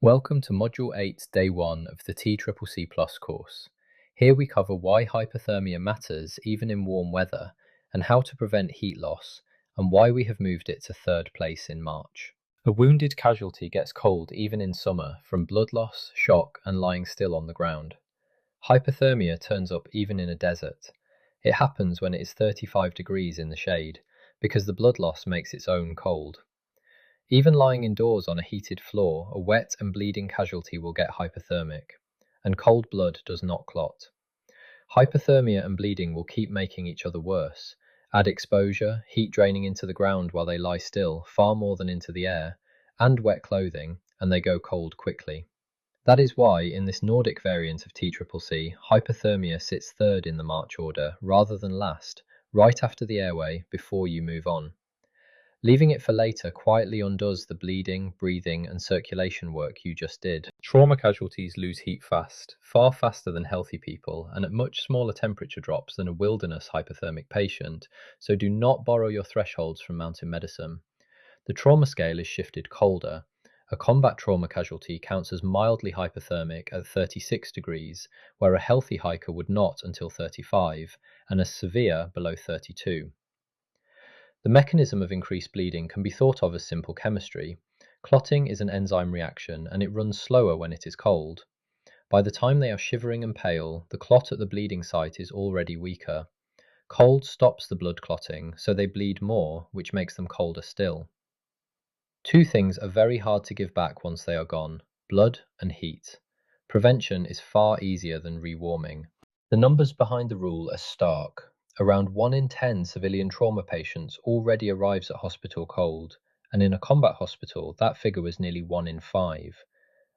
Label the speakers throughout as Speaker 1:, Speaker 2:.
Speaker 1: Welcome to Module 8, Day 1 of the TCCC-Plus course. Here we cover why hypothermia matters even in warm weather, and how to prevent heat loss, and why we have moved it to third place in March. A wounded casualty gets cold even in summer from blood loss, shock, and lying still on the ground. Hypothermia turns up even in a desert. It happens when it is 35 degrees in the shade, because the blood loss makes its own cold. Even lying indoors on a heated floor, a wet and bleeding casualty will get hypothermic, and cold blood does not clot. Hypothermia and bleeding will keep making each other worse. Add exposure, heat draining into the ground while they lie still, far more than into the air, and wet clothing, and they go cold quickly. That is why, in this Nordic variant of TCCC, hypothermia sits third in the march order, rather than last, right after the airway, before you move on. Leaving it for later quietly undoes the bleeding, breathing, and circulation work you just did. Trauma casualties lose heat fast, far faster than healthy people, and at much smaller temperature drops than a wilderness hypothermic patient, so do not borrow your thresholds from mountain medicine. The trauma scale is shifted colder. A combat trauma casualty counts as mildly hypothermic at 36 degrees, where a healthy hiker would not until 35, and as severe below 32. The mechanism of increased bleeding can be thought of as simple chemistry. Clotting is an enzyme reaction, and it runs slower when it is cold. By the time they are shivering and pale, the clot at the bleeding site is already weaker. Cold stops the blood clotting, so they bleed more, which makes them colder still. Two things are very hard to give back once they are gone: blood and heat. Prevention is far easier than rewarming. The numbers behind the rule are stark. Around 1 in 10 civilian trauma patients already arrives at hospital cold, and in a combat hospital that figure was nearly 1 in 5.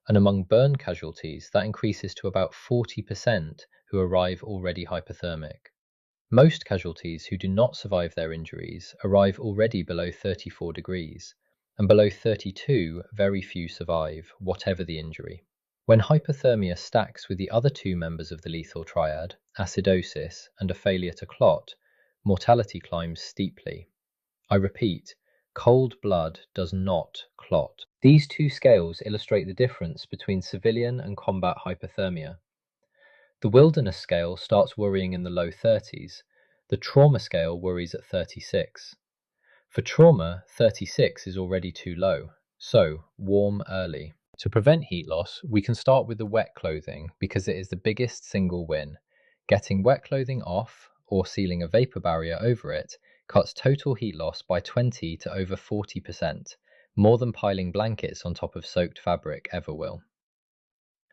Speaker 1: And among burn casualties that increases to about 40% who arrive already hypothermic. Most casualties who do not survive their injuries arrive already below 34 degrees, and below 32 very few survive, whatever the injury. When hypothermia stacks with the other two members of the lethal triad, acidosis and a failure to clot, mortality climbs steeply. I repeat, cold blood does not clot. These two scales illustrate the difference between civilian and combat hypothermia. The wilderness scale starts worrying in the low 30s. The trauma scale worries at 36. For trauma, 36 is already too low, so warm early. To prevent heat loss, we can start with the wet clothing because it is the biggest single win. Getting wet clothing off, or sealing a vapor barrier over it, cuts total heat loss by 20 to over 40%, more than piling blankets on top of soaked fabric ever will.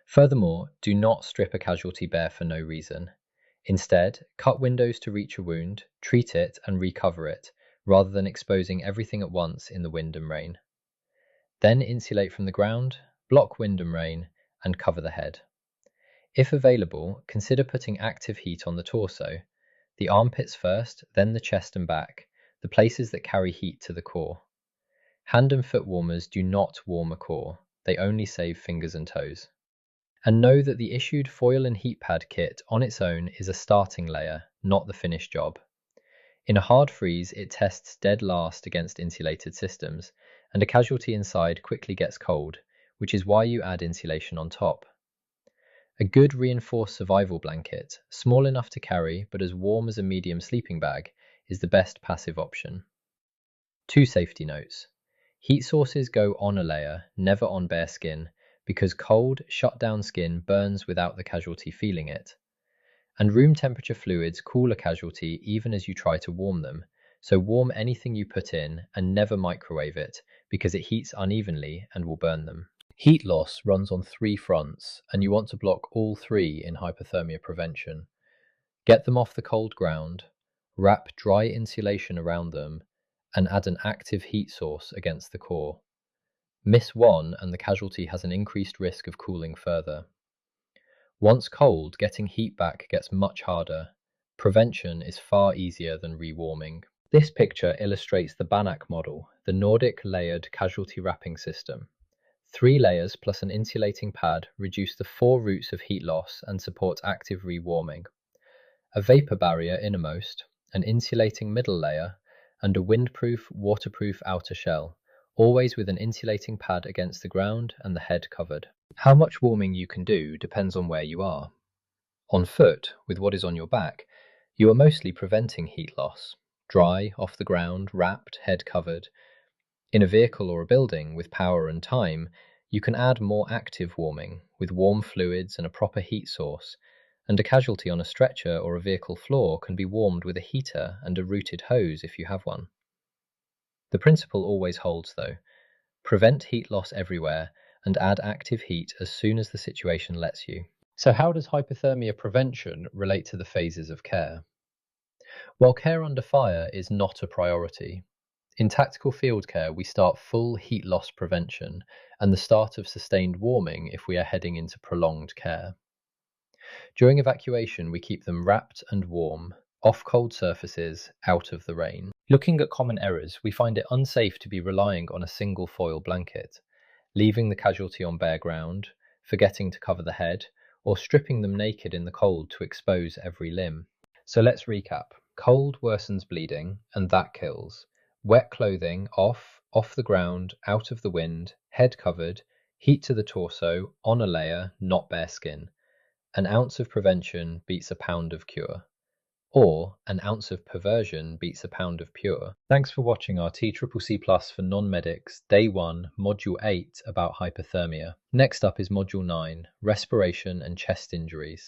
Speaker 1: Furthermore, do not strip a casualty bare for no reason. Instead, cut windows to reach a wound, treat it and recover it, rather than exposing everything at once in the wind and rain. Then insulate from the ground, block wind and rain, and cover the head. If available, consider putting active heat on the torso, the armpits first, then the chest and back, the places that carry heat to the core. Hand and foot warmers do not warm a core, they only save fingers and toes. And know that the issued foil and heat pad kit on its own is a starting layer, not the finished job. In a hard freeze, it tests dead last against insulated systems, and a casualty inside quickly gets cold, which is why you add insulation on top. A good reinforced survival blanket, small enough to carry but as warm as a medium sleeping bag, is the best passive option. 2 safety notes. Heat sources go on a layer, never on bare skin, because cold, shut-down skin burns without the casualty feeling it. And room temperature fluids cool a casualty even as you try to warm them, so warm anything you put in and never microwave it, because it heats unevenly and will burn them. Heat loss runs on 3 fronts, and you want to block all 3 in hypothermia prevention. Get them off the cold ground, wrap dry insulation around them, and add an active heat source against the core. Miss one and the casualty has an increased risk of cooling further. Once cold, getting heat back gets much harder. Prevention is far easier than rewarming. This picture illustrates the Banach model, the Nordic layered casualty wrapping system. 3 layers plus an insulating pad reduce the 4 routes of heat loss and support active rewarming. A vapor barrier innermost, an insulating middle layer, and a windproof, waterproof outer shell, always with an insulating pad against the ground and the head covered. How much warming you can do depends on where you are. On foot, with what is on your back, you are mostly preventing heat loss. Dry, off the ground, wrapped, head covered. In a vehicle or a building with power and time, you can add more active warming with warm fluids and a proper heat source, and a casualty on a stretcher or a vehicle floor can be warmed with a heater and a routed hose if you have one. The principle always holds though. Prevent heat loss everywhere and add active heat as soon as the situation lets you. So how does hypothermia prevention relate to the phases of care? While care under fire is not a priority, in tactical field care we start full heat loss prevention and the start of sustained warming if we are heading into prolonged care. During evacuation we keep them wrapped and warm, off cold surfaces, out of the rain. Looking at common errors, we find it unsafe to be relying on a single foil blanket, leaving the casualty on bare ground, forgetting to cover the head, or stripping them naked in the cold to expose every limb. So let's recap. Cold worsens bleeding, and that kills. Wet clothing off the ground, out of the wind, head covered, heat to the torso, on a layer, not bare skin. An ounce of prevention beats a pound of cure. Or an ounce of perversion beats a pound of pure. Thanks for watching our TCCC-Plus for non-medics, Day 1, Module 8 about hypothermia. Next up is Module 9, Respiration and Chest Injuries.